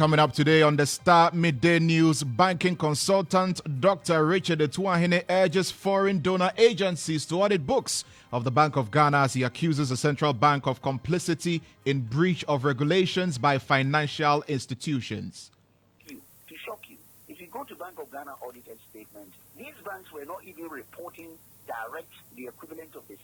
coming up today on the Starr Midday News. Banking consultant Dr. Richard Etuahene urges foreign donor agencies to audit books of the Bank of Ghana as he accuses the central bank of complicity in breach of regulations by financial institutions. To shock you, if you go to Bank of Ghana audited statement, these banks were not even reporting direct the equivalent of the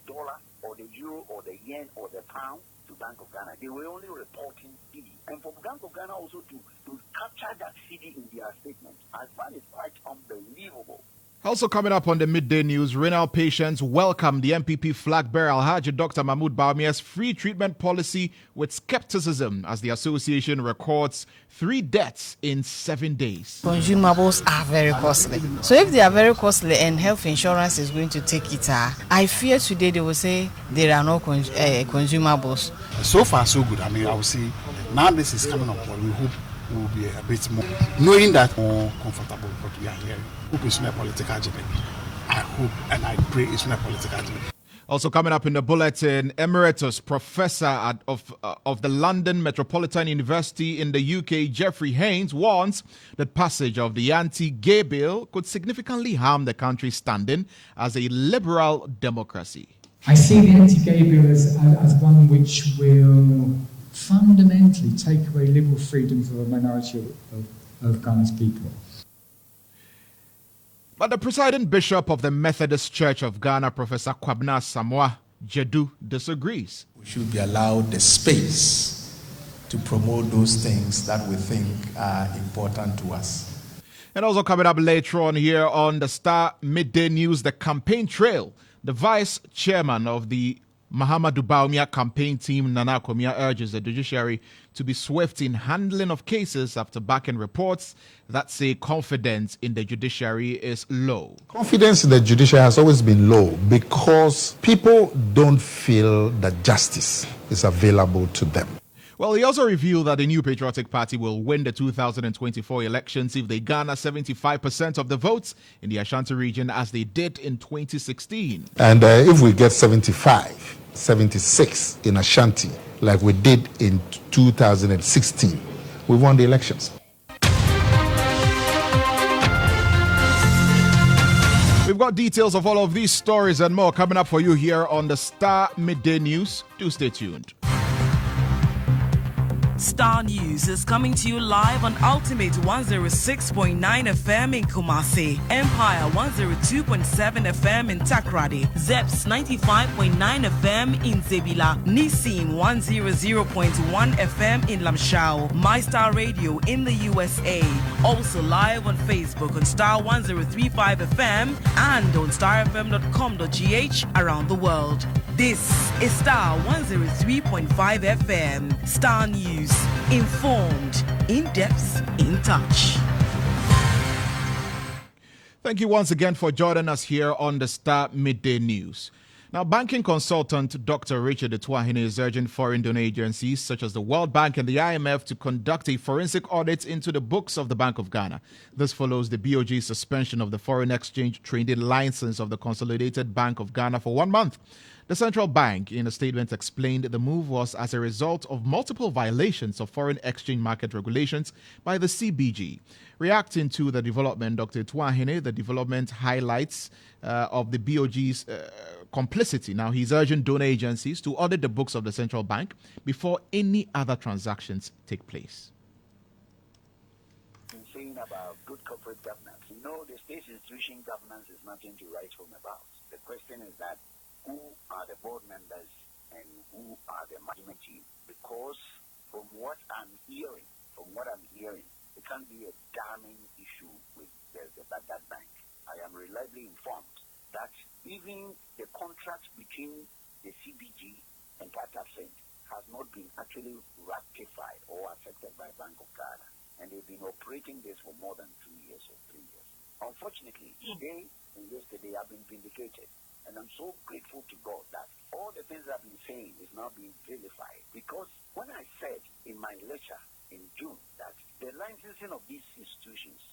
dollar or the euro or the yen or the pound to Bank of Ghana. They were only reporting CD. And for Bank of Ghana also to capture that CD in their statement, I find it quite unbelievable. Also coming up on the Midday News, renal patients welcome the MPP flag bearer Alhaji Dr. Mahmoud Bawumia's free treatment policy with skepticism as the association records 3 deaths in 7 days. Consumables are very costly. So if they are very costly and health insurance is going to take it, I fear today they will say there are no consumables. So far so good. I mean, I would say now this is coming up, but we hope we will be a bit more, knowing that more comfortable with what we are hearing. Hope it's not a political agenda. I hope and I pray it's not a political agenda. Also coming up in the bulletin, Emeritus Professor of the London Metropolitan University in the UK, Geoffrey Haynes, warns that passage of the anti-gay bill could significantly harm the country's standing as a liberal democracy. I see the anti-gay bill as one which will fundamentally take away liberal freedoms of a minority of Ghana's people. But the presiding bishop of the Methodist Church of Ghana, Professor Kwabena Samoa Jedu, disagrees. We should be allowed the space to promote those things that we think are important to us. And also coming up later on here on the Starr Midday News, the campaign trail. The vice chairman of the Mahamudu Bawumia campaign team, Nana Komia, urges the judiciary to be swift in handling of cases after backing reports that say confidence in the judiciary is low. Confidence in the judiciary has always been low because people don't feel that justice is available to them. Well, he also revealed that the New Patriotic Party will win the 2024 elections if they garner 75% of the votes in the Ashanti region as they did in 2016. And if we get 75, 76 in Ashanti, like we did in 2016, we won the elections. We've got details of all of these stories and more coming up for you here on the Starr Midday News. Do stay tuned. Starr News is coming to you live on Ultimate 106.9 FM in Kumasi, Empire 102.7 FM in Takrady, Zeps 95.9 FM in Zebila, Nissim 100.1 FM in Lamshao, MyStar Radio in the USA. Also live on Facebook on Starr 103.5 FM and on starfm.com.gh around the world. This is Starr 103.5 FM. Starr News. Informed, in depth, in touch. Thank you once again for joining us here on the Starr Midday News. Now, banking consultant Dr. Richard Etuahene is urging foreign donor agencies such as the World Bank and the IMF to conduct a forensic audit into the books of the Bank of Ghana. This follows the BOG's suspension of the foreign exchange trading license of the Consolidated Bank of Ghana for 1 month. The central bank, in a statement, explained the move was as a result of multiple violations of foreign exchange market regulations by the CBG. Reacting to the development, Dr. Etuahene, the development highlights of the BOG's complicity. Now, he's urging donor agencies to audit the books of the central bank before any other transactions take place. In saying about good corporate governance, the state institution governance is nothing to write home about. The question is that who are the board members and who are the management team? Because from what I'm hearing, it can't be a damning issue with that bank. I am reliably informed that even the contract between the CBG and Papanko has not been actually ratified or accepted by Bank of Ghana. And they've been operating this for more than 2 years or 3 years. Unfortunately, today and yesterday I've been vindicated. And I'm so grateful to God that all the things I've been saying is now being vilified. Because when I said in my lecture in June that the licensing of these institutions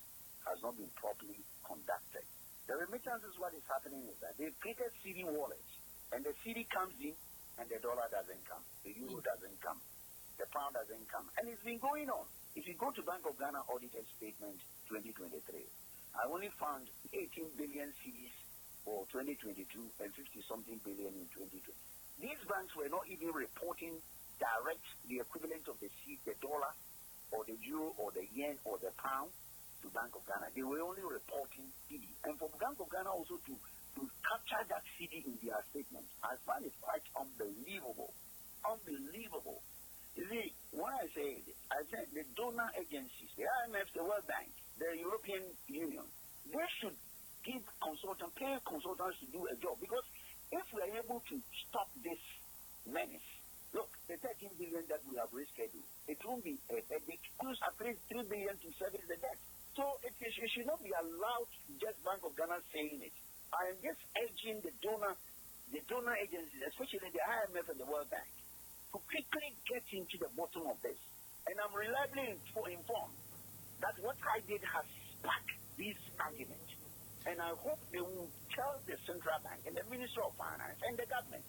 has not been properly conducted, the remittances, what is happening is that they've created CD wallets, and the CD comes in, and the dollar doesn't come, the euro doesn't come, the pound doesn't come, and it's been going on. If you go to Bank of Ghana audited statement 2023, I only found 18 billion cedis for 2022 and 50-something billion in 2020. These banks were not even reporting direct the equivalent of the dollar or the euro or the yen or the pound to Bank of Ghana. They were only reporting CD. And for Bank of Ghana also to capture that CD in their statements, I find it quite unbelievable. Unbelievable. You see, when I say the donor agencies, the IMF, the World Bank, the European Union, they should pay consultants to do a job. Because if we are able to stop this menace, look, the 13 billion that we have rescheduled, it won't be a headache. Use at least 3 billion to service the debt. So it should not be allowed to just Bank of Ghana saying it. I am just urging the donor agencies, especially the IMF and the World Bank, to quickly get into the bottom of this. And I'm reliably informed that what I did has sparked this argument. And I hope they will tell the central bank and the Minister of Finance and the government.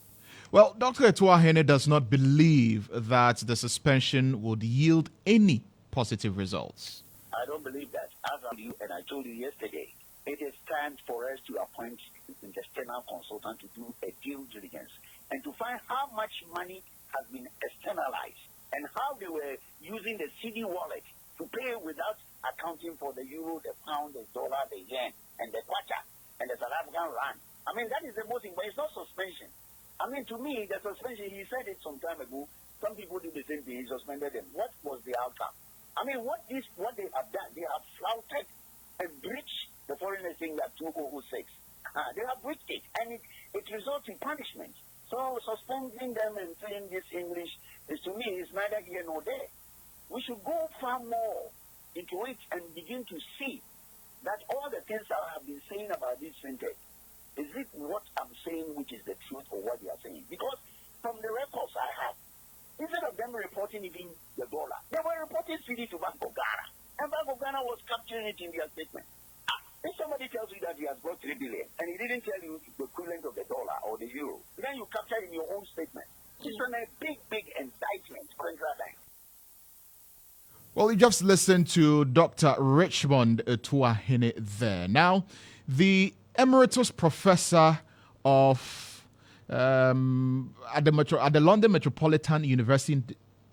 Well, Dr. Etuahene does not believe that the suspension would yield any positive results. I don't believe that. As I told you, and I told you yesterday, it is time for us to appoint an external consultant to do a due diligence and to find how much money has been externalized and how they were using the CD wallet to pay without accounting for the euro, the pound, the dollar, the yen, and the kwacha, and the South African rand. I mean, that is the most important. It's not suspension. I mean, to me, the suspension, he said it some time ago. Some people did the same thing. He suspended them. What was the outcome? I mean, what they have done, they have flouted and breached the Foreign Exchange Act 2006. They have breached it, and it results in punishment. So suspending them and saying this English is, to me, is neither here nor there. We should go far more into it and begin to see that all the things I have been saying about this fintech, is it what I'm saying which is the truth or what they are saying? Because from the records I have, instead of them reporting even the dollar, they were reporting CD to Bank of Ghana. And Bank of Ghana was capturing it in their statement. If somebody tells you that he has got 3 billion and he didn't tell you the equivalent of the dollar or the euro, then you capture it in your own statement. It's on a big indictment, central bank. Well, you just listened to Dr. Richmond Etuahene there. Now, the emeritus professor of at the London Metropolitan University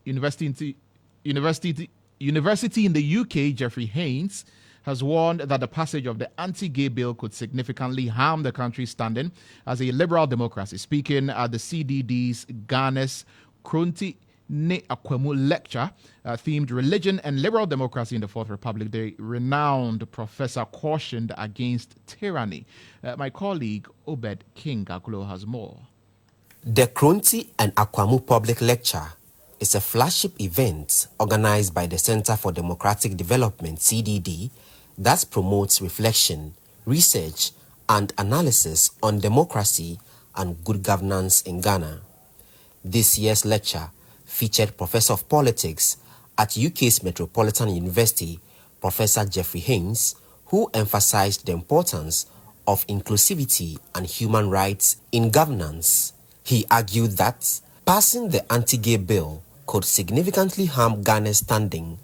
in the UK, Geoffrey Haynes, has warned that the passage of the anti-gay bill could significantly harm the country's standing as a liberal democracy. Speaking at the CDD's Ghana's Kronti Ne Akwemu lecture themed Religion and Liberal Democracy in the Fourth Republic, the renowned professor cautioned against tyranny. My colleague Obed King Gakulo has more. The Kronti and Akwemu Public Lecture is a flagship event organized by the Center for Democratic Development, CDD, that promotes reflection, research, and analysis on democracy and good governance in Ghana. This year's lecture featured Professor of Politics at UK's Metropolitan University, Professor Geoffrey Haynes, who emphasized the importance of inclusivity and human rights in governance. He argued that passing the anti-gay bill could significantly harm Ghana's standing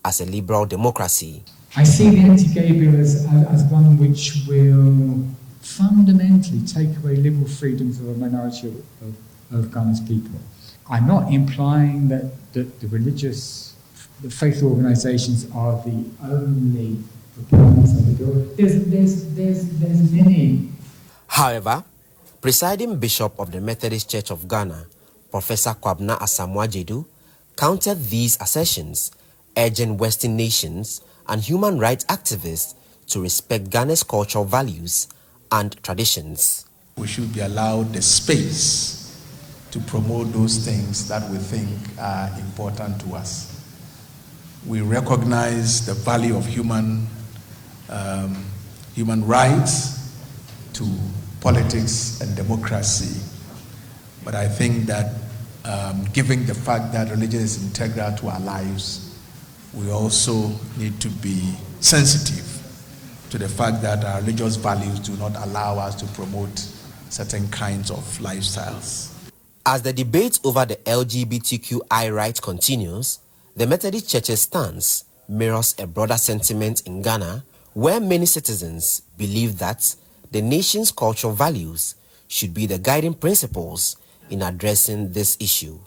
as a liberal democracy. I see the anti-gay bill as one which will fundamentally take away liberal freedoms of a minority of Ghana's people. I'm not implying that the faith organisations are the only proponents of the bill. There's many. However, presiding Bishop of the Methodist Church of Ghana, Professor Kwabna Asamoah-Jedu, countered these assertions, urging Western nations and human rights activists to respect Ghana's cultural values and traditions. We should be allowed the space to promote those things that we think are important to us. We recognize the value of human rights to politics and democracy, but I think that given the fact that religion is integral to our lives, we also need to be sensitive to the fact that our religious values do not allow us to promote certain kinds of lifestyles. As the debate over the LGBTQI rights continues, The Methodist Church's stance mirrors a broader sentiment in Ghana, where many citizens believe that the nation's cultural values should be the guiding principles in addressing this issue.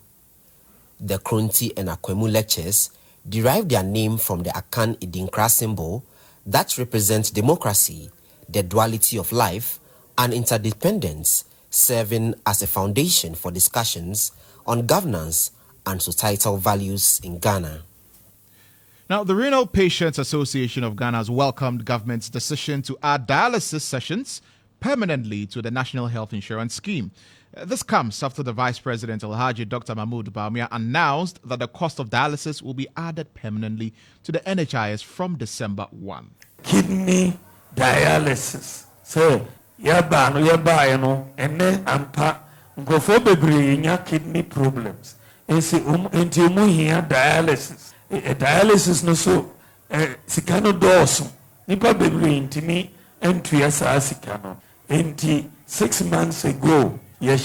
The Kronti and Akwemu lectures derive their name from the Akan Idinkra symbol that represents democracy, the duality of life, and interdependence, serving as a foundation for discussions on governance and societal values in Ghana. Now, the Renal Patients Association of Ghana has welcomed government's decision to add dialysis sessions permanently to the National Health Insurance Scheme. This comes after the Vice President Alhaji Dr. Mahmoud Bawumia announced that the cost of dialysis will be added permanently to the NHIS from December 1. Kidney dialysis. So, yaba, ene ampa, ngofo bebre nya kidney problems. Enti umuhia dialysis. Dialysis no so, sikano doso. Nipa bebre intimi entuya sa sikano. Enti 6 months ago, you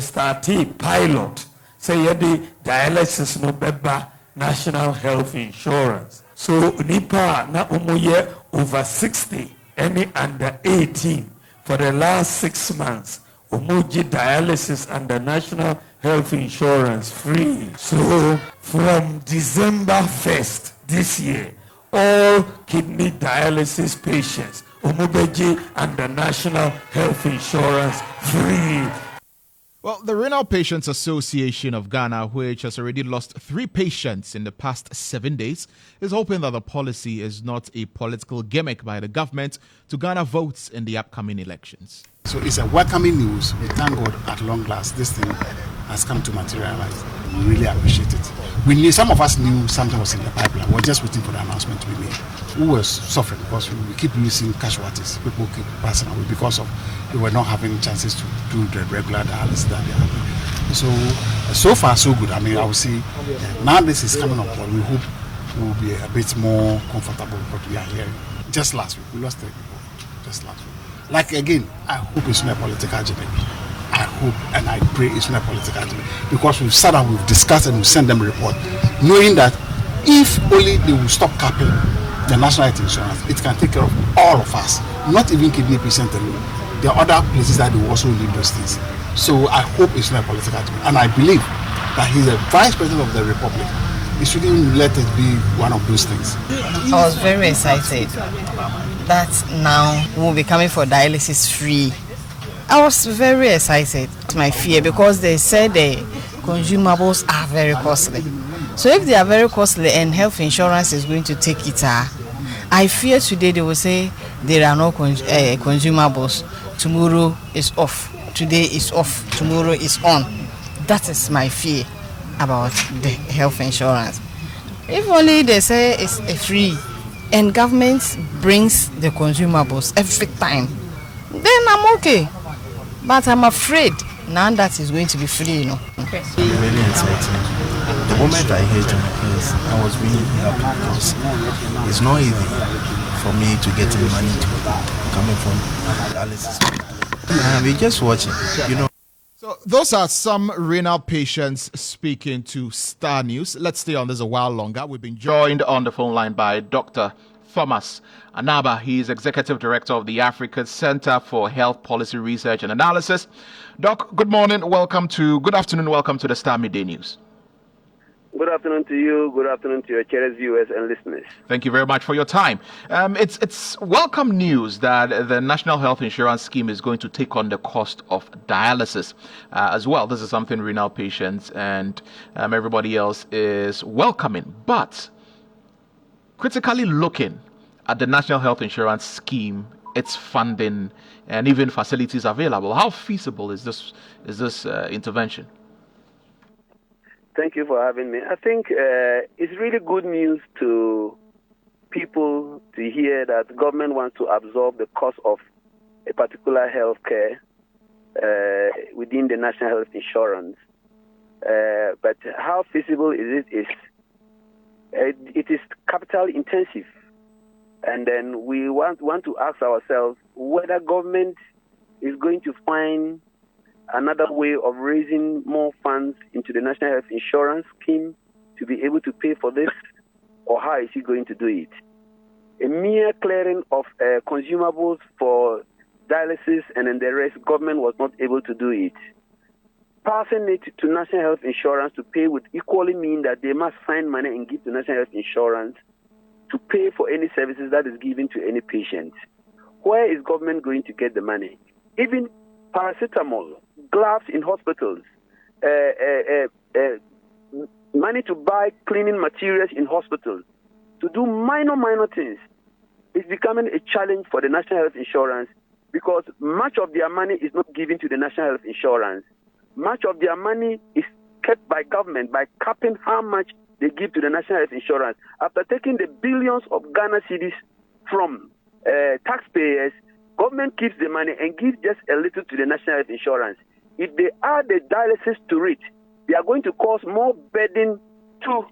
started pilot. Say you the dialysis no beba National Health Insurance. So nipa na umuye over 60, any under 18 for the last 6 months. Umuji dialysis under National Health Insurance free. So from December 1st this year, all kidney dialysis patients umubeji under National Health Insurance free. Well, the Renal Patients Association of Ghana, which has already lost 3 patients in the past 7 days, is hoping that the policy is not a political gimmick by the government to garner votes in the upcoming elections. So it's a welcoming news. We thank God at long last this thing has come to materialize. We really appreciate it. We knew, some of us knew something was in the pipeline. We're just waiting for the announcement to be made. We were suffering because we keep losing casualties. People keep passing away because of they were not having chances to do the regular dialysis that they have. So far so good. I mean, I would say now this is coming up, but we hope we will be a bit more comfortable with what we are hearing. Just last week, we lost 3 people. Just last week. Like again, I hope it's not a political agenda. I hope and I pray it's not a political agenda, because we've sat down, we've discussed, and we've sent them a report, knowing that if only they will stop capping the national health insurance, it can take care of all of us, not even kidney patients alone. There are other places that will also need those things. So I hope it's not a political agenda, and I believe that he's a vice president of the republic. He shouldn't let it be one of those things. I was very excited that now we'll be coming for dialysis free. I was very excited. My fear, because they said the consumables are very costly. So if they are very costly and health insurance is going to take it, I fear today they will say there are no consumables. Tomorrow is off. Today is off. Tomorrow is on. That is my fear about the health insurance. If only they say it's free and government brings the consumables every time, then I'm okay. But I'm afraid now that is going to be free, It's really exciting. The moment I heard your news, I was really happy because it's not easy for me to get money coming from dialysis. We're just watching, So those are some renal patients speaking to Starr News. Let's stay on this a while longer. We've been joined on the phone line by Dr. Thomas Anaba. He is Executive Director of the African Center for Health Policy Research and Analysis. Doc, good afternoon, welcome to the Starr Midday News. Good afternoon to you. Good afternoon to your cherished viewers and listeners. Thank you very much for your time. It's welcome news that the National Health Insurance Scheme is going to take on the cost of dialysis as well. This is something renal patients and everybody else is welcoming. But critically looking at the National Health Insurance Scheme, its funding, and even facilities available, how feasible is this intervention? Thank you for having me. I think it's really good news to people to hear that the government wants to absorb the cost of a particular health care within the National Health Insurance. But how feasible is it? It is capital intensive. And then we want to ask ourselves whether government is going to find another way of raising more funds into the National Health Insurance Scheme to be able to pay for this, or how is he going to do it? A mere clearing of consumables for dialysis and then the rest, government was not able to do it. Passing it to National Health Insurance to pay would equally mean that they must find money and give to National Health Insurance to pay for any services that is given to any patient. Where is government going to get the money? Even paracetamol, gloves in hospitals, money to buy cleaning materials in hospitals, to do minor things, is becoming a challenge for the National Health Insurance because much of their money is not given to the National Health Insurance. Much of their money is kept by government by capping how much they give to the National Health Insurance. After taking the billions of Ghana cedis from taxpayers, government keeps the money and gives just a little to the National Health Insurance. If they add the dialysis to it, they are going to cause more burden to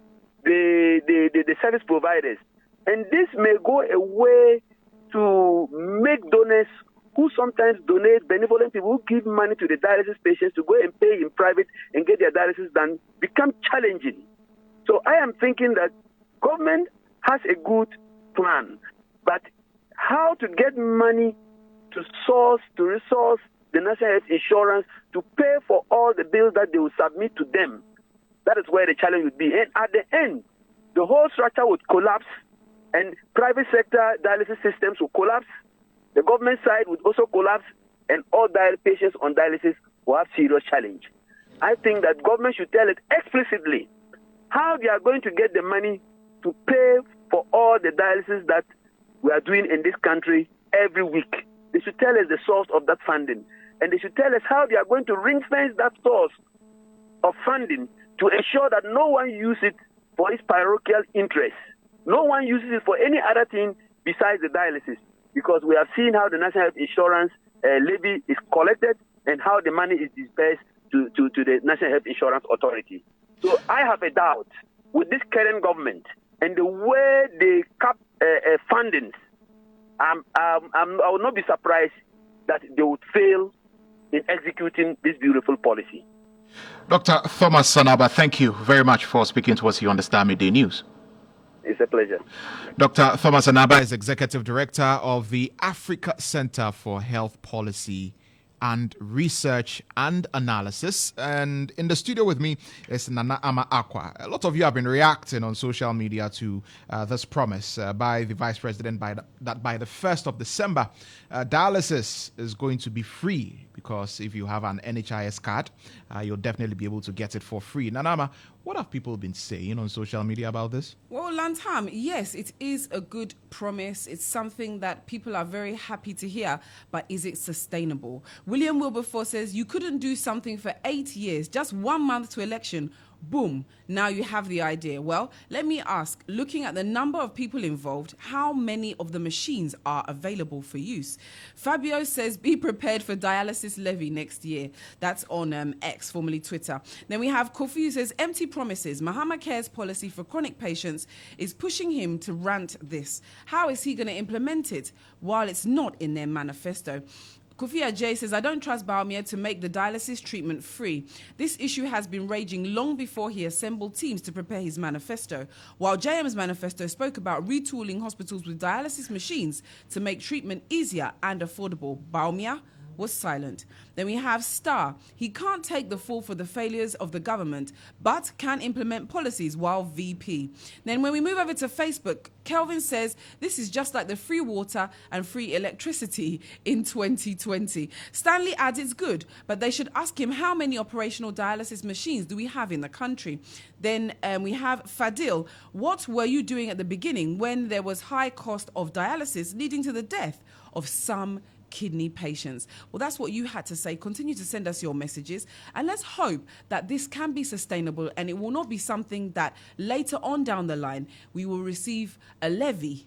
the service providers. And this may go a way to make donors who sometimes donate, benevolent people who give money to the dialysis patients to go and pay in private and get their dialysis done, become challenging. So I am thinking that government has a good plan, but how to get money to resource the National Health Insurance to pay for all the bills that they will submit to them, that is where the challenge would be. And at the end, the whole structure would collapse and private sector dialysis systems will collapse. The government side would also collapse and all patients on dialysis will have serious challenge. I think that government should tell it explicitly how they are going to get the money to pay for all the dialysis that we are doing in this country every week. They should tell us the source of that funding. And they should tell us how they are going to ring-fence that source of funding to ensure that no one uses it for its parochial interests. No one uses it for any other thing besides the dialysis. Because we have seen how the National Health Insurance levy is collected and how the money is dispersed to the National Health Insurance Authority. So I have a doubt with this current government and the way they cap fundings. I will not be surprised that they would fail in executing this beautiful policy. Dr. Thomas Sanaba, thank you very much for speaking to us here on the Star Midday News. It's a pleasure. Dr. Thomas Sanaba is Executive Director of the Africa Center for Health Policy and Research and Analysis. And in the studio with me is Nana Ama Akwa. A lot of you have been reacting on social media to this promise by the Vice President that by the 1st of December, dialysis is going to be free, because if you have an NHIS card, you'll definitely be able to get it for free. Nanama, what have people been saying on social media about this? Well, Lantam, yes, it is a good promise. It's something that people are very happy to hear, but is it sustainable? William Wilberforce says you couldn't do something for 8 years, just 1 month to election. Boom, now you have the idea. Well, let me ask, looking at the number of people involved, how many of the machines are available for use? Fabio says, be prepared for dialysis levy next year. That's on X, formerly Twitter. Then we have Kofi who says, empty promises. Mahama Care's policy for chronic patients is pushing him to rant this. How is he going to implement it while it's not in their manifesto? Kofia J says, I don't trust Baumia to make the dialysis treatment free. This issue has been raging long before he assembled teams to prepare his manifesto. While JM's manifesto spoke about retooling hospitals with dialysis machines to make treatment easier and affordable, Baumia was silent. Then we have Starr. He can't take the fall for the failures of the government, but can implement policies while VP. Then when we move over to Facebook, Kelvin says this is just like the free water and free electricity in 2020. Stanley adds it's good, but they should ask him how many operational dialysis machines do we have in the country. Then we have Fadil. What were you doing at the beginning when there was high cost of dialysis leading to the death of some kidney patients? Well, that's what you had to say. Continue to send us your messages, and let's hope that this can be sustainable and it will not be something that later on down the line we will receive a levy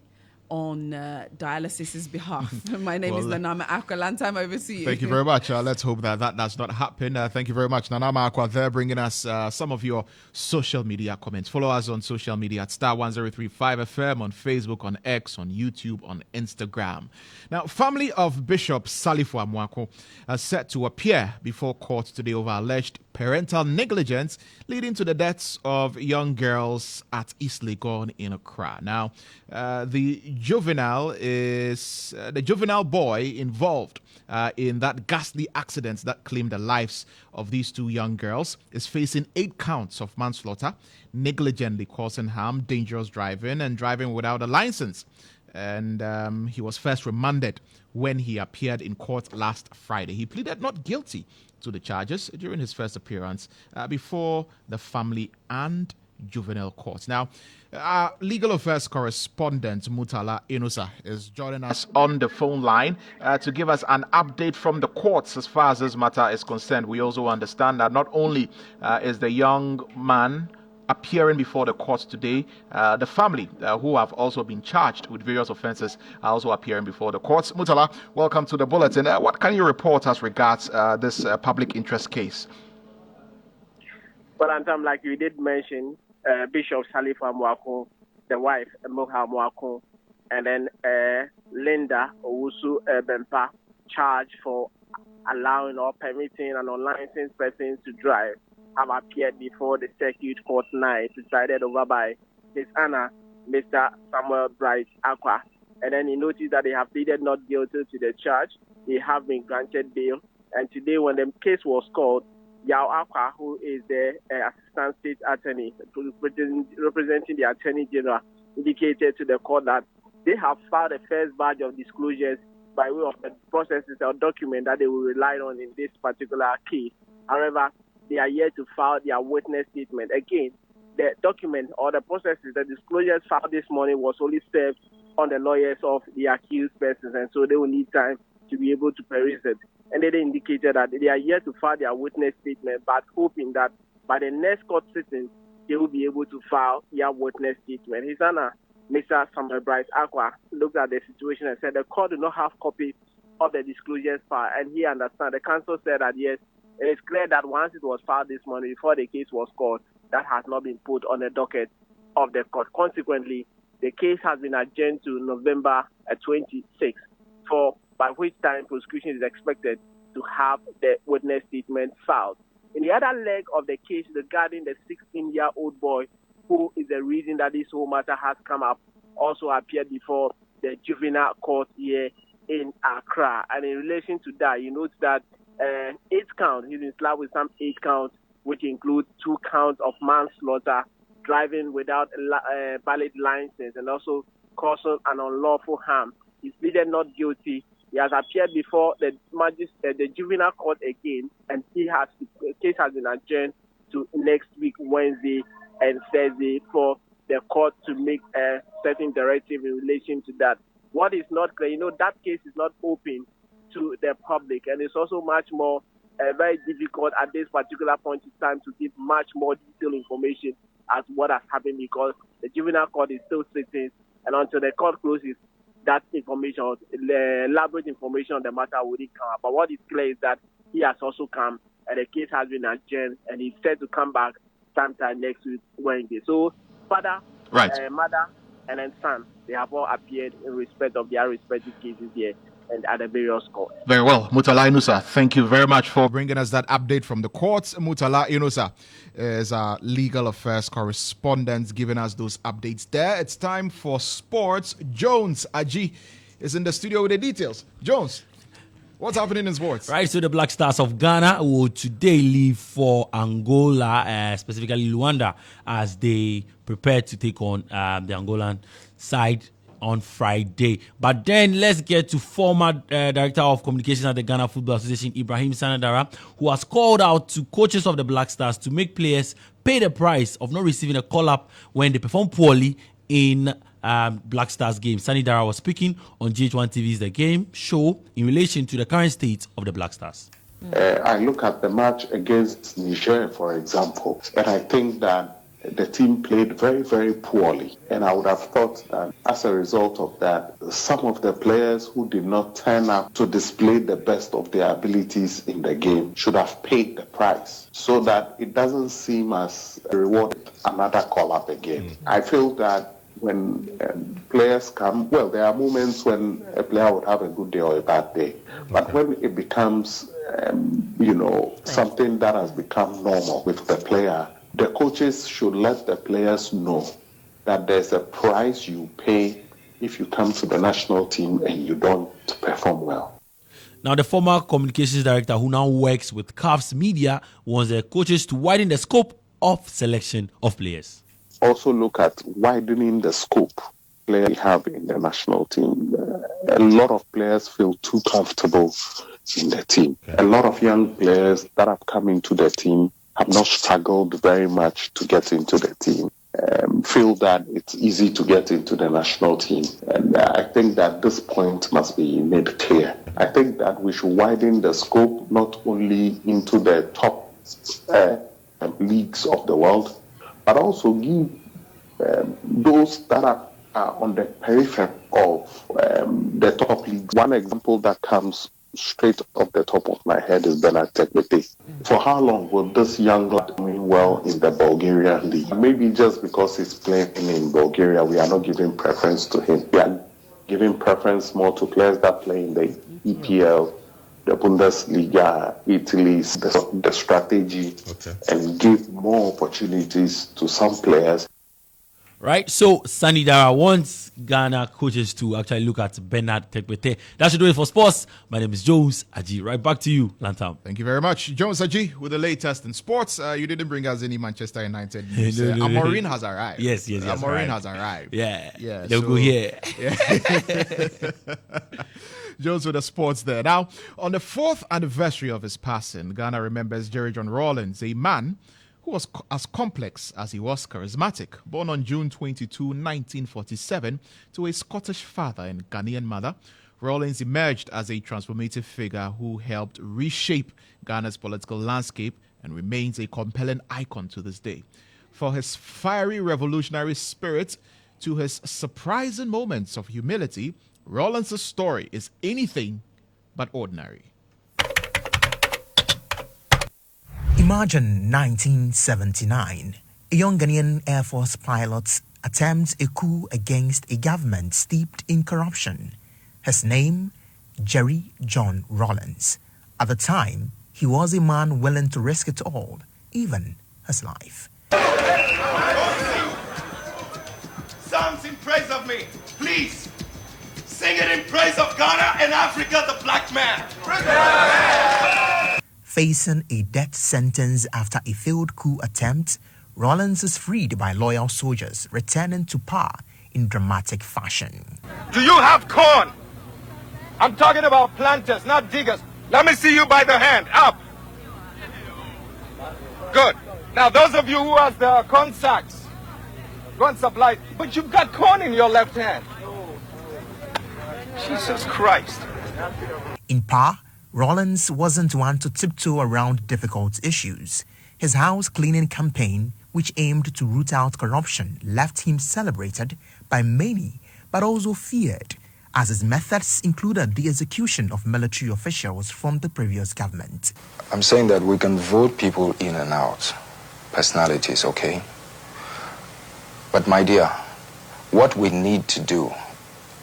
on dialysis's behalf. My name is Lanama Akwa. Lantam, over to you. Thank you very much. Let's hope that does not happen. Thank you very much, Nanama Akwa, there bringing us some of your social media comments. Follow us on social media at Star 1035 FM on Facebook, on X, on YouTube, on Instagram. Now, family of Bishop Salifu Amwako are set to appear before court today over alleged parental negligence leading to the deaths of young girls at East Legon in Accra. Now, the juvenile boy involved in that ghastly accident that claimed the lives of these two young girls is facing 8 counts of manslaughter, negligently causing harm, dangerous driving, and driving without a license. And he was first remanded when he appeared in court last Friday. He pleaded not guilty to the charges during his first appearance before the family and juvenile court. Now, our legal affairs correspondent Mutala Inusa is joining us on the phone line to give us an update from the courts as far as this matter is concerned. We also understand that not only is the young man appearing before the courts today, the family who have also been charged with various offences are also appearing before the courts. Mutala, welcome to the bulletin. What can you report as regards this public interest case? Well, Lantam, like you did mention, Bishop Salifa Mwako, the wife, Moha Mwako, and then Linda Owusu Bempa, charged for allowing or permitting an unlicensed person to drive, have appeared before the circuit court night, presided over by His Honor, Mr. Samuel Bright Aqua. And then he noticed that they have pleaded not guilty to the charge. They have been granted bail. And today, when the case was called, Yao Aqua, who is the Assistant State Attorney representing the Attorney General, indicated to the court that they have filed a first batch of disclosures by way of the processes or document that they will rely on in this particular case. However, they are yet to file their witness statement. Again, the document or the processes, the disclosures filed this morning was only served on the lawyers of the accused persons, and so they will need time to be able to peruse it. And they indicated that they are yet to file their witness statement, but hoping that by the next court sitting, they will be able to file their witness statement. His Honor, Mr. Samuel Bryce Aqua, looked at the situation and said the court do not have copy of the disclosures filed, and he understands. The counsel said that yes, it is clear that once it was filed this morning before the case was called, that has not been put on the docket of the court. Consequently, the case has been adjourned to November 26th, by which time prosecution is expected to have the witness statement filed. In the other leg of the case regarding the 16-year-old boy, who is the reason that this whole matter has come up, also appeared before the juvenile court here in Accra. And in relation to that, you note that 8 counts, he's been slapped with some 8 counts, which include 2 counts of manslaughter, driving without a valid license, and also causing an unlawful harm. He's pleaded not guilty. He has appeared before the juvenile court again, and the case has been adjourned to next week, Wednesday and Thursday, for the court to make a certain directive in relation to that. What is not clear, that case is not open to the public, and it's also much more very difficult at this particular point in time to give much more detailed information as what has happened, because the juvenile court is still sitting, and until the court closes, that information, the elaborate information on the matter wouldn't come up. But what is clear is that he has also come, and the case has been adjourned, and he's set to come back sometime next week, Wednesday. So, father, mother, and then son, they have all appeared in respect of their respective cases here and at the various courts. Very well. Mutala Inusa, thank you very much for bringing us that update from the courts. Mutala Inusa is our legal affairs correspondent giving us those updates there. It's time for sports. Jones Aji is in the studio with the details. Jones, what's happening in sports? Right, so the Black Stars of Ghana will today leave for Angola, specifically Luanda, as they prepare to take on the Angolan side on Friday. But then let's get to former Director of Communications at the Ghana Football Association, Ibrahim Sanadara, who has called out to coaches of the Black Stars to make players pay the price of not receiving a call-up when they perform poorly in Black Stars games. Sanadara was speaking on GH1 TV's The Game show in relation to the current state of the Black Stars. I look at the match against Niger, for example, and I think that the team played very, very poorly. And I would have thought that as a result of that, some of the players who did not turn up to display the best of their abilities in the game should have paid the price, so that it doesn't seem as a reward another call-up again. I feel that when players come, well, there are moments when a player would have a good day or a bad day. But when it becomes something that has become normal with the player. The coaches should let the players know that there's a price you pay if you come to the national team and you don't perform well. Now, the former communications director who now works with CAF's media wants the coaches to widen the scope of selection of players. Also look at widening the scope players we have in the national team. A lot of players feel too comfortable in the team. Okay. A lot of young players that have come into the team have not struggled very much to get into the team. Feel that it's easy to get into the national team. And I think that this point must be made clear. I think that we should widen the scope not only into the top leagues of the world, but also give those that are on the periphery of the top leagues. One example that comes straight off the top of my head is Bernard Tekbete. For how long will this young lad doing well in the Bulgarian league? Maybe just because he's playing in Bulgaria, we are not giving preference to him. We are giving preference more to players that play in the EPL, the Bundesliga, Italy, the strategy, and give more opportunities to some players. Right, so Sani Dara wants Ghana coaches to actually look at Bernard Tekbete. That should do it for sports. My name is Jones Aji. Right back to you, Lantam. Thank you very much, Jones Aji, with the latest in sports. You didn't bring us any Manchester United news. Amorim has arrived. Yes. Amorim has arrived. Yeah. They'll go here. Yeah. Jones with the sports there. Now, on the 4th anniversary of his passing, Ghana remembers Jerry John Rawlings, a man who was as complex as he was charismatic. Born on June 22, 1947, to a Scottish father and Ghanaian mother, Rawlings emerged as a transformative figure who helped reshape Ghana's political landscape and remains a compelling icon to this day. For his fiery revolutionary spirit to his surprising moments of humility, Rawlings' story is anything but ordinary. Imagine 1979. A young Ghanaian Air Force pilot attempts a coup against a government steeped in corruption. His name, Jerry John Rawlings. At the time, he was a man willing to risk it all, even his life. Songs in praise of me, please. Sing it in praise of Ghana and Africa, the black man. Facing a death sentence after a failed coup attempt, Rawlings is freed by loyal soldiers, returning to power in dramatic fashion. Do you have corn? I'm talking about planters, not diggers. Let me see you by the hand. Up. Good. Now, those of you who has the corn sacks, go and supply. But you've got corn in your left hand. Jesus Christ. In power, Rawlings wasn't one to tiptoe around difficult issues. His house cleaning campaign, which aimed to root out corruption, left him celebrated by many, but also feared, as his methods included the execution of military officials from the previous government. I'm saying that we can vote people in and out, personalities, okay? But my dear, what we need to do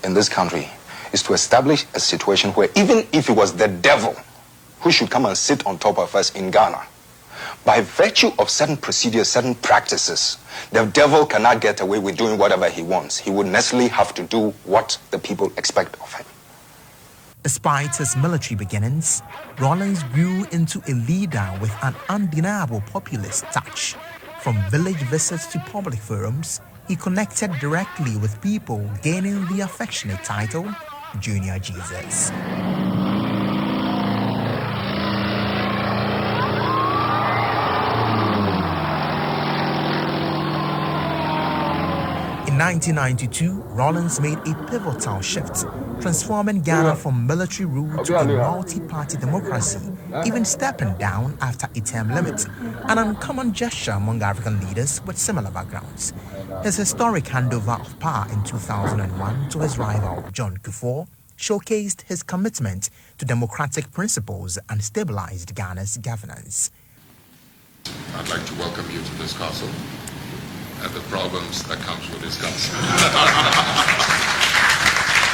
in this country is to establish a situation where even if it was the devil who should come and sit on top of us in Ghana, by virtue of certain procedures, certain practices, the devil cannot get away with doing whatever he wants. He would necessarily have to do what the people expect of him. Despite his military beginnings, Rawlings grew into a leader with an undeniable populist touch. From village visits to public forums, he connected directly with people, gaining the affectionate title Junior Jesus. In 1992, Rawlings made a pivotal shift, transforming Ghana from military rule to a multi-party democracy, even stepping down after a term limit, an uncommon gesture among African leaders with similar backgrounds. His historic handover of power in 2001 to his rival, John Kufuor, showcased his commitment to democratic principles and stabilized Ghana's governance. I'd like to welcome you to this castle and the problems that comes with this castle.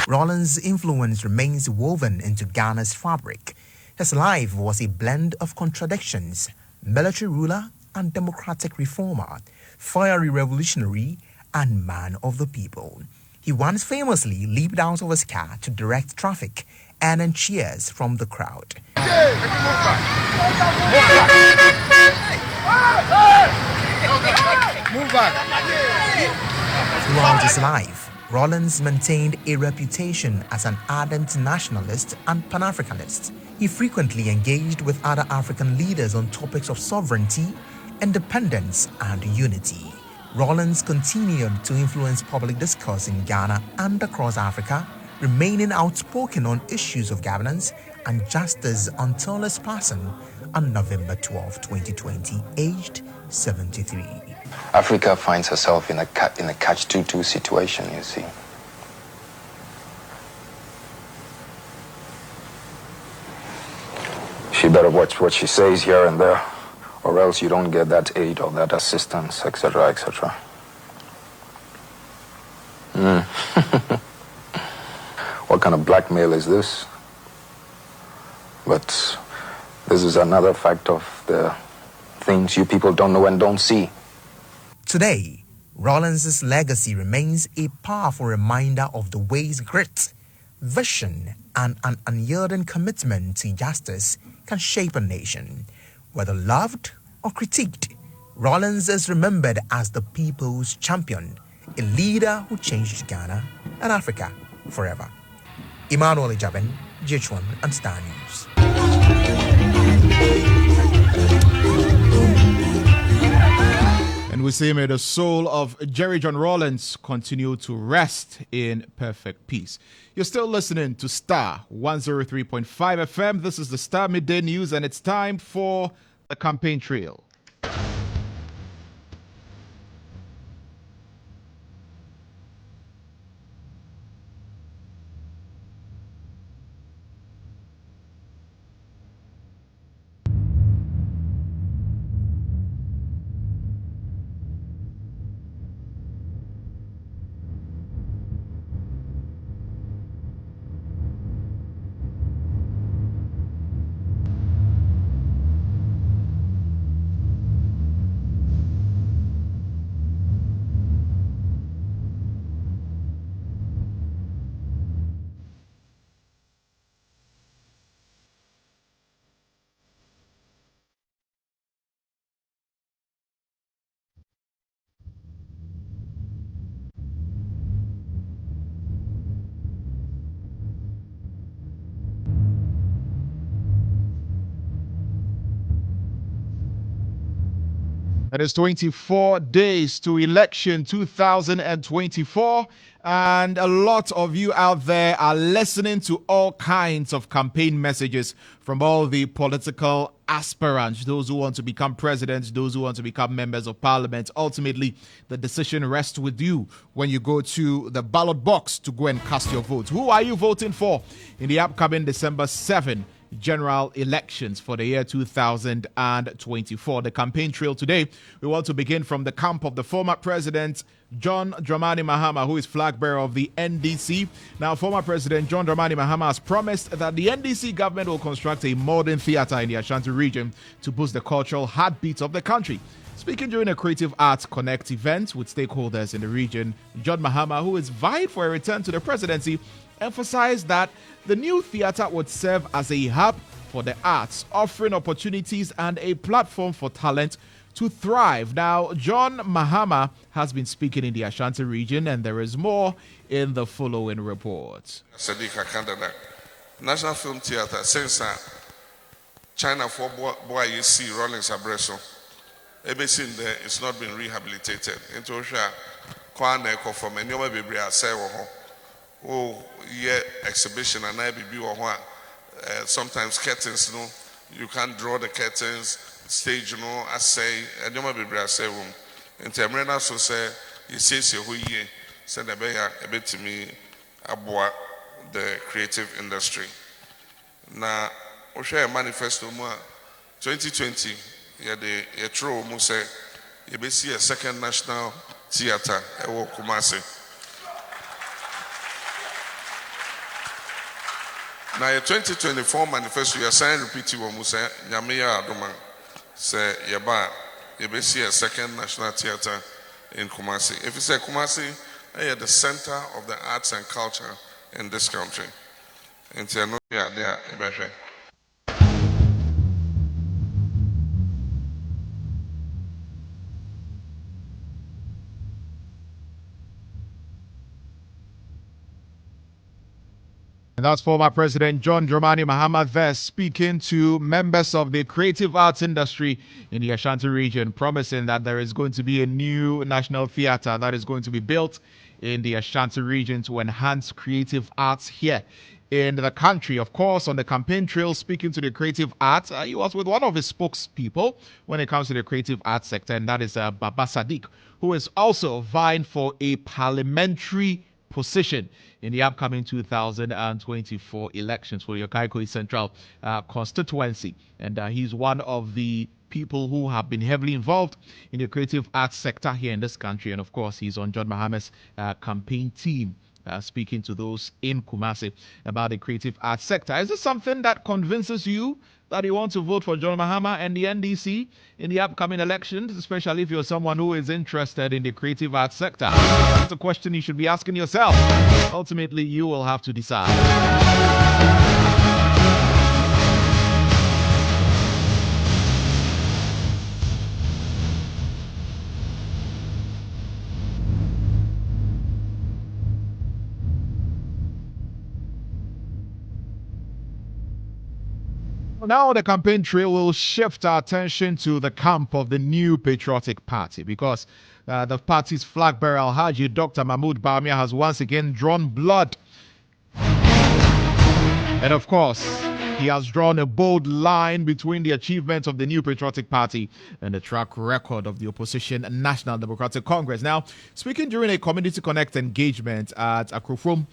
Rawlings' influence remains woven into Ghana's fabric. His life was a blend of contradictions: military ruler and democratic reformer, fiery revolutionary and man of the people. He once famously leaped out of his car to direct traffic, earning cheers from the crowd. Move back. Throughout his life, Rawlings maintained a reputation as an ardent nationalist and Pan-Africanist. He frequently engaged with other African leaders on topics of sovereignty, independence, and unity. Rawlings continued to influence public discourse in Ghana and across Africa, remaining outspoken on issues of governance and justice until his passing on November 12, 2020, aged 73. Africa finds herself in a catch-22 situation, you see. She better watch what she says here and there, or else you don't get that aid or that assistance, etc., etc. What kind of blackmail is this? But this is another fact of the things you people don't know and don't see. Today, Rawlings' legacy remains a powerful reminder of the ways grit, vision, and an unyielding commitment to justice can shape a nation. Whether loved or critiqued, Rawlings is remembered as the people's champion, a leader who changed Ghana and Africa forever. Emmanuel Ejabin, GH1 and Starr News. And we say, may the soul of Jerry John Rawlings continue to rest in perfect peace. You're still listening to Starr 103.5 FM. This is the Starr Midday News, and it's time for the campaign trail. It is 24 days to election 2024, and a lot of you out there are listening to all kinds of campaign messages from all the political aspirants, those who want to become presidents, those who want to become members of parliament. Ultimately, the decision rests with you when you go to the ballot box to go and cast your vote. Who are you voting for in the upcoming December 7 general elections for the year 2024? The campaign trail today, we want to begin from the camp of the former president John Dramani Mahama, who is flag bearer of the NDC. Now, former President John Dramani Mahama has promised that the NDC government will construct a modern theatre in the Ashanti region to boost the cultural heartbeat of the country. Speaking during a Creative Arts Connect event with stakeholders in the region, John Mahama, who is vying for a return to the presidency, emphasized that the new theatre would serve as a hub for the arts, offering opportunities and a platform for talent to thrive. Now, John Mahama has been speaking in the Ashanti region, and there is more in the following report. Sadiqa Kandana, National Film Theatre, since China for boy you see Rawlings Abreso, everything there is not been rehabilitated. Into Osha, Kwane from any other baby I say, oh, yeah, exhibition and I be sometimes curtains, no, you can't draw the curtains, stage, you know, I say, and you might be I say, room. And Tamrena so say, you say, who ye, send a bit to me about the creative industry. Now, I'll share a manifesto 2020, yeah, the true Muse, you be see a second national theatre, Kumasi. Now, your 2024 manifesto, you're saying repeating what Musa Nyamiya Adoma say, Yaba, you see a second national theater in Kumasi. If you say Kumasi, you're the center of the arts and culture in this country. And so, yeah, there, And that's former President John Dramani Mahama there speaking to members of the creative arts industry in the Ashanti region, promising that there is going to be a new national theater that is going to be built in the Ashanti region to enhance creative arts here in the country. Of course, on the campaign trail, speaking to the creative arts, he was with one of his spokespeople when it comes to the creative arts sector, and that is Baba Sadiq, who is also vying for a parliamentary position in the upcoming 2024 elections for the Okaikoi Central constituency. And he's one of the people who have been heavily involved in the creative arts sector here in this country. And of course, he's on John Mahama's campaign team. Speaking to those in Kumasi about the creative arts sector. Is this something that convinces you that you want to vote for John Mahama and the NDC in the upcoming elections, especially if you're someone who is interested in the creative arts sector? That's a question you should be asking yourself. Ultimately, you will have to decide. Now the campaign trail will shift our attention to the camp of the New Patriotic Party because the party's flag bearer Alhaji Dr. Mahmoud Bawumia has once again drawn blood. And of course, he has drawn a bold line between the achievements of the New Patriotic Party and the track record of the opposition National Democratic Congress. Now, speaking during a Community Connect engagement at Akrofrom,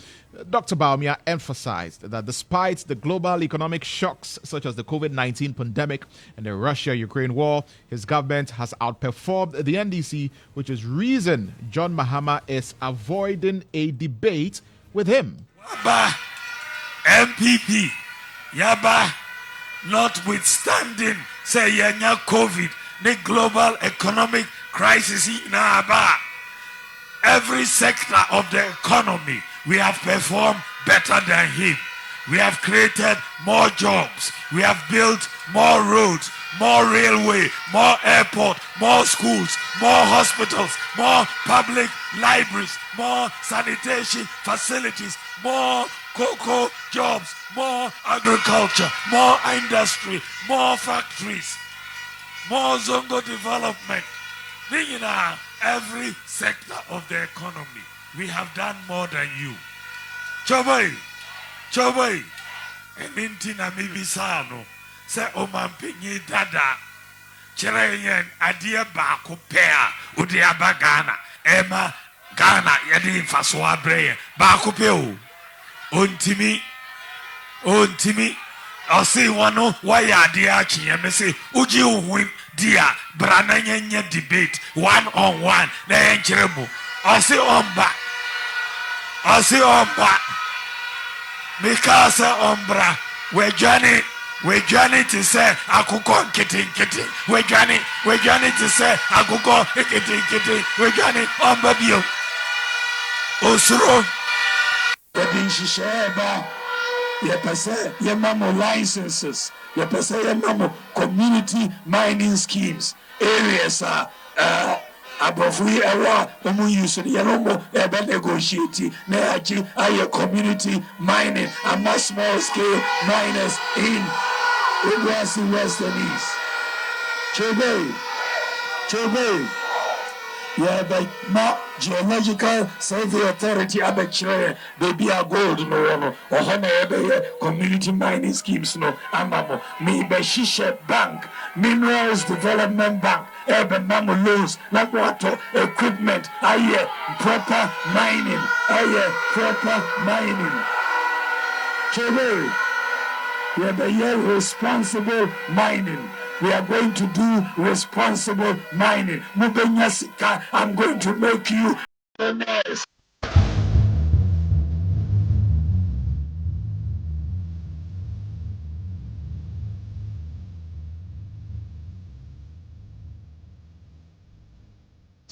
Dr. Bawumia emphasized that despite the global economic shocks such as the COVID-19 pandemic and the Russia-Ukraine war, his government has outperformed the NDC, which is reason John Mahama is avoiding a debate with him. MPP, Yaba, notwithstanding, say yanya COVID, the global economic crisis in Aba. Every sector of the economy, we have performed better than him. We have created more jobs. We have built more roads, more railway, more airport, more schools, more hospitals, more public libraries, more sanitation facilities, more cocoa jobs, more agriculture, more industry, more factories, more zongo development. Every sector of the economy, we have done more than you. Chobai, and intina mibisano, se omampinyi dada, chirayen adia bako pea, udiaba Ghana, Emma Ghana, yadi faswa breye, bako peo. Ontimi, I'll wano why dear and say uji win dear brana nye debate 1-on-1 na enchirebo. I'll say omba Mikasa ombra we journey to say akuko kitting we journey to say akuko kitting we journey omba bio osuro Yemamo licenses, Yemamo community mining schemes, areas above we are use Yalomo ebe negotiate Neachi aye community mining and mass small scale miners in West and East. Chobe. Yeah, but ma geological survey authority abechire baby a gold no or honor community mining schemes no amamo me be shisha bank minerals development bank ebe mamo loans like water equipment aye proper mining Chile yeah, be responsible mining. We are going to do responsible mining. Mubenyasika, I'm going to make you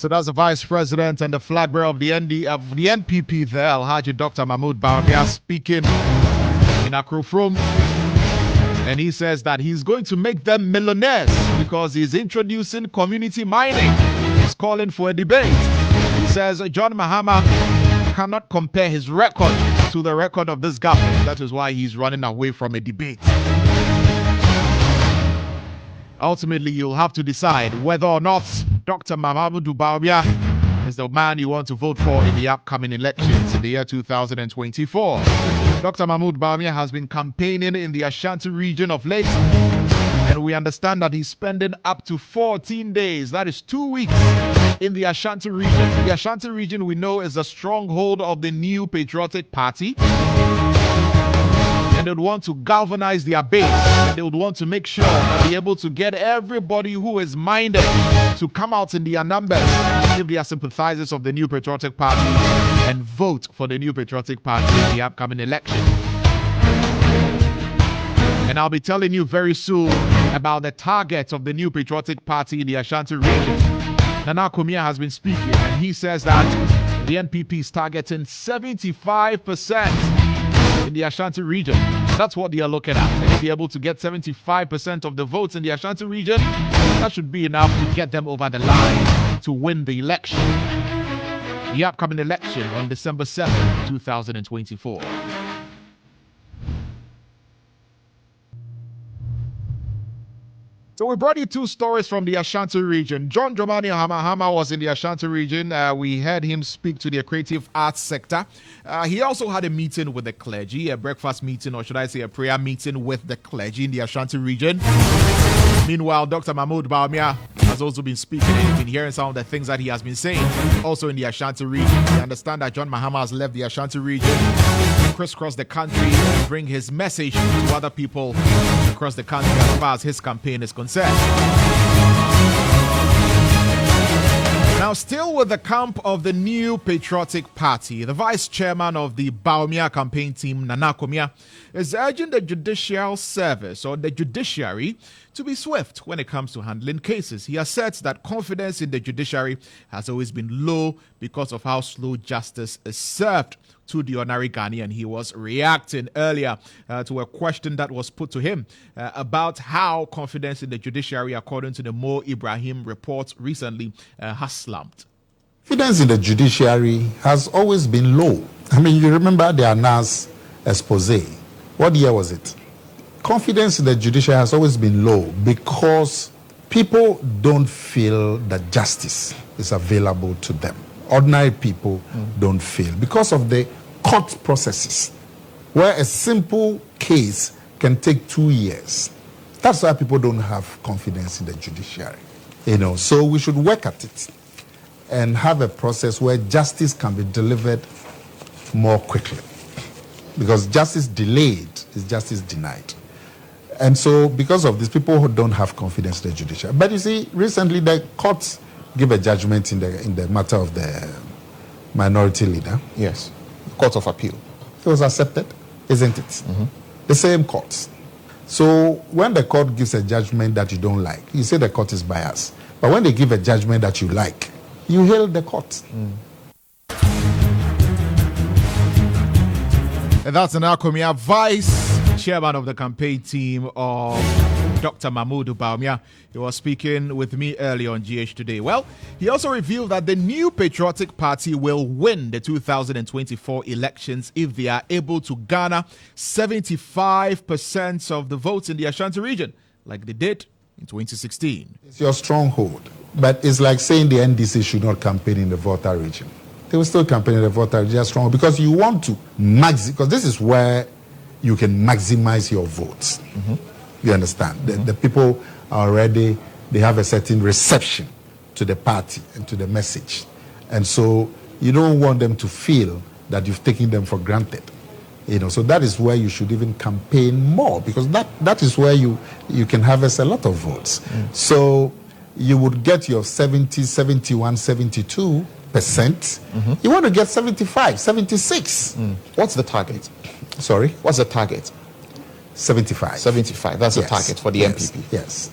So that's the Vice President and the flag bearer of the NPP there, Alhaji Dr. Mahmoud Bawumia, speaking in Akrofrom. And he says that he's going to make them millionaires because he's introducing community mining. He's calling for a debate. He says John Mahama cannot compare his record to the record of this government. That is why he's running away from a debate. Ultimately, you'll have to decide whether or not Dr. Mahmoud Bawumia is the man you want to vote for in the upcoming elections in the year 2024. Dr. Mahmoud Bawumia has been campaigning in the Ashanti region of late, and we understand that he's spending up to 14 days, that is 2 weeks, in the Ashanti region. The Ashanti region, we know, is a stronghold of the New Patriotic Party. And they would want to galvanize their base. And they would want to make sure that they're able to get everybody who is minded to come out in their numbers if they are sympathizers of the New Patriotic Party and vote for the New Patriotic Party in the upcoming election. And I'll be telling you very soon about the target of the New Patriotic Party in the Ashanti region. Nana Kumia has been speaking, and he says that the NPP is targeting 75% in the Ashanti region. That's what they are looking at. And if they're able to get 75% of the votes in the Ashanti region, that should be enough to get them over the line to win the election. The upcoming election on December 7th, 2024. So we brought you two stories from the Ashanti region. John Dramani Hamahama was in the Ashanti region. We heard him speak to the creative arts sector. He also had a meeting with the clergy, a breakfast meeting, or should I say a prayer meeting with the clergy in the Ashanti region. Meanwhile, Dr. Mahmoud Bawumia has also been speaking, and you've been hearing some of the things that he has been saying. Also in the Ashanti region, we understand that John Mahama has left the Ashanti region, crisscross the country, and bring his message to other people across the country as far as his campaign is concerned. Now, still with the camp of the New Patriotic Party, the vice chairman of the Bawumia campaign team, Nana Kumia, is urging the judicial service or the judiciary to be swift when it comes to handling cases. He asserts that confidence in the judiciary has always been low because of how slow justice is served to the ordinary Ghanaian. He was reacting earlier to a question that was put to him about how confidence in the judiciary, according to the Mo Ibrahim report recently, has slumped. Confidence in the judiciary has always been low. I mean, you remember the Anas expose. What year was it? Confidence in the judiciary has always been low because people don't feel that justice is available to them. Ordinary people don't feel because of the court processes where a simple case can take 2 years. That's why people don't have confidence in the judiciary. So we should work at it and have a process where justice can be delivered more quickly. Because justice delayed is justice denied. And so because of this, people who don't have confidence in the judiciary. But you see, recently the courts give a judgment in the matter of the minority leader. Yes. Court of Appeal. It was accepted, isn't it? Mm-hmm. The same courts. So when the court gives a judgment that you don't like, you say the court is biased. But when they give a judgment that you like, you hail the court. And that's Nana Kumia, vice chairman of the campaign team of Dr. Mahmoud Bawumia. He was speaking with me earlier on GH Today. Well, he also revealed that the New Patriotic Party will win the 2024 elections if they are able to garner 75% of the votes in the Ashanti region, like they did in 2016. It's your stronghold, but it's like saying the NDC should not campaign in the Volta region. They will still campaign in the Volta region strong because you want to because this is where you can maximize your votes. Mm-hmm. You understand? Mm-hmm. The people are already, they have a certain reception to the party and to the message. And so you don't want them to feel that you've taken them for granted. So that is where you should even campaign more because that is where you can harvest a lot of votes. So you would get your 70, 71, 72%. Mm-hmm. You want to get 75, 76. What's the target? Sorry? What's the target? 75. 75. That's the target for the NPP. Yes.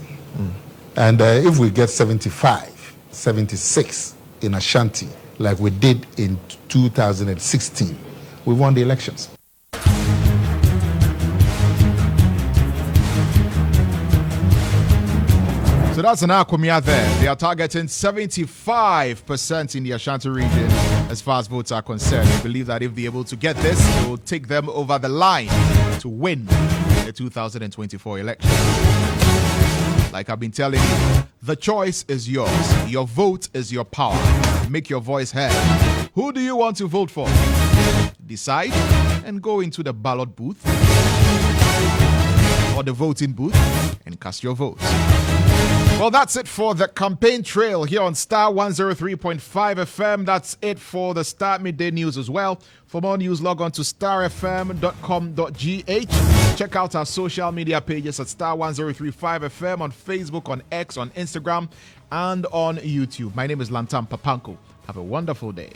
And if we get 75, 76, in Ashanti like we did in 2016, we won the elections. So that's an Akwamia there. They are targeting 75% in the Ashanti region as far as votes are concerned. They believe that if they're able to get this, it will take them over the line to win the 2024 election. Like I've been telling you, the choice is yours. Your vote is your power. Make your voice heard. Who do you want to vote for? Decide and go into the ballot booth or the voting booth and cast your vote. Well, that's it for the campaign trail here on Starr 103.5 FM. That's it for the Starr Midday News as well. For more news, log on to starfm.com.gh. Check out our social media pages at Starr 103.5 FM on Facebook, on X, on Instagram, and on YouTube. My name is Lantam Papanko. Have a wonderful day.